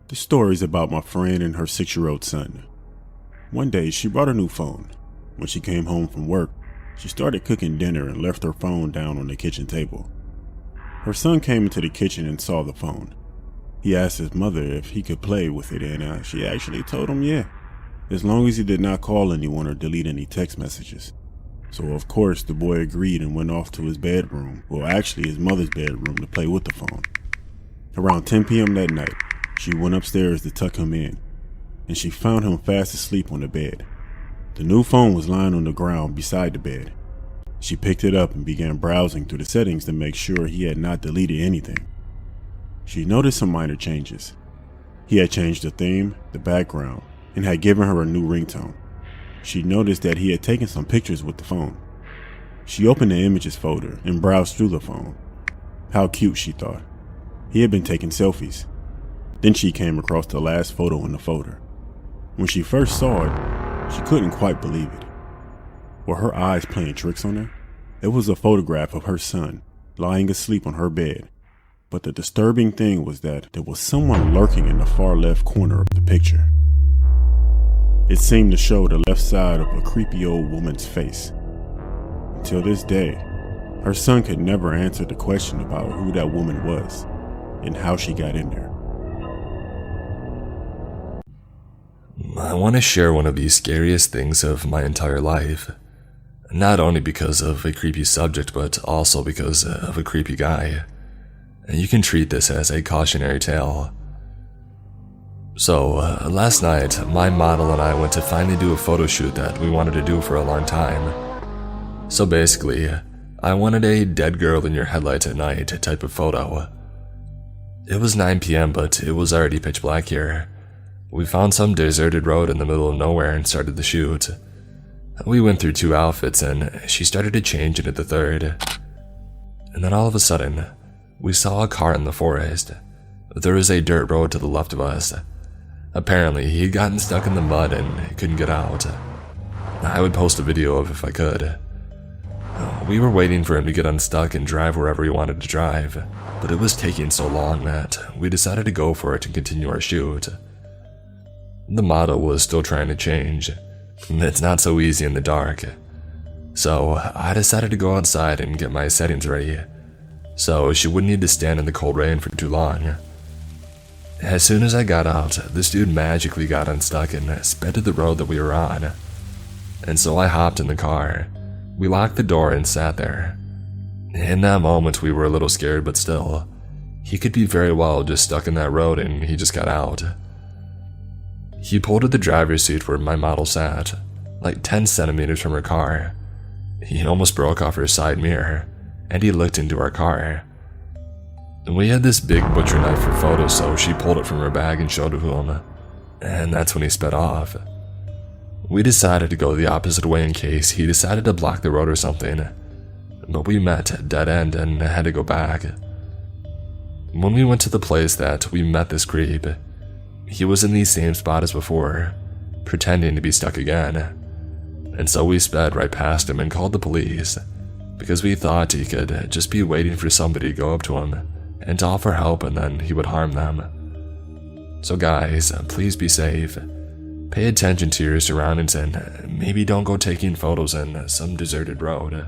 This story's about my friend and her 6-year-old son. One day, she brought a new phone. When she came home from work, she started cooking dinner and left her phone down on the kitchen table. Her son came into the kitchen and saw the phone. He asked his mother if he could play with it, and she actually told him yeah, as long as he did not call anyone or delete any text messages. So of course the boy agreed and went off to his bedroom, well actually his mother's bedroom, to play with the phone. Around 10 p.m. that night, she went upstairs to tuck him in, and she found him fast asleep on the bed. The new phone was lying on the ground beside the bed. She picked it up and began browsing through the settings to make sure he had not deleted anything. She noticed some minor changes. He had changed the theme, the background, and had given her a new ringtone. She noticed that he had taken some pictures with the phone. She opened the images folder and browsed through the phone. How cute, she thought. He had been taking selfies. Then she came across the last photo in the folder. When she first saw it, she couldn't quite believe it. Were her eyes playing tricks on her? It was a photograph of her son, lying asleep on her bed. But the disturbing thing was that there was someone lurking in the far left corner of the picture. It seemed to show the left side of a creepy old woman's face. Until this day, her son could never answer the question about who that woman was and how she got in there. I want to share one of the scariest things of my entire life. Not only because of a creepy subject, but also because of a creepy guy. You can treat this as a cautionary tale. So, last night, my model and I went to finally do a photo shoot that we wanted to do for a long time. So basically, I wanted a dead girl in your headlights at night type of photo. It was 9 p.m., but it was already pitch black here. We found some deserted road in the middle of nowhere and started the shoot. We went through 2 outfits and she started to change into the 3rd. And then all of a sudden, we saw a car in the forest. There was a dirt road to the left of us. Apparently, he'd gotten stuck in the mud and couldn't get out. I would post a video of it if I could. We were waiting for him to get unstuck and drive wherever he wanted to drive, but it was taking so long that we decided to go for it and continue our shoot. The model was still trying to change. It's not so easy in the dark. So I decided to go outside and get my settings ready, so she wouldn't need to stand in the cold rain for too long. As soon as I got out, this dude magically got unstuck and sped to the road that we were on. And so I hopped in the car. We locked the door and sat there. In that moment we were a little scared, but still, he could be very well just stuck in that road and he just got out. He pulled at the driver's seat where my model sat, like 10 centimeters from her car. He almost broke off her side mirror, and he looked into our car. We had this big butcher knife for photos, so she pulled it from her bag and showed it to him, and that's when he sped off. We decided to go the opposite way in case he decided to block the road or something, but we met at dead end and had to go back. When we went to the place that we met this creep, he was in the same spot as before, pretending to be stuck again. And so we sped right past him and called the police, because we thought he could just be waiting for somebody to go up to him and to offer help, and then he would harm them. So guys, please be safe. Pay attention to your surroundings and maybe don't go taking photos in some deserted road.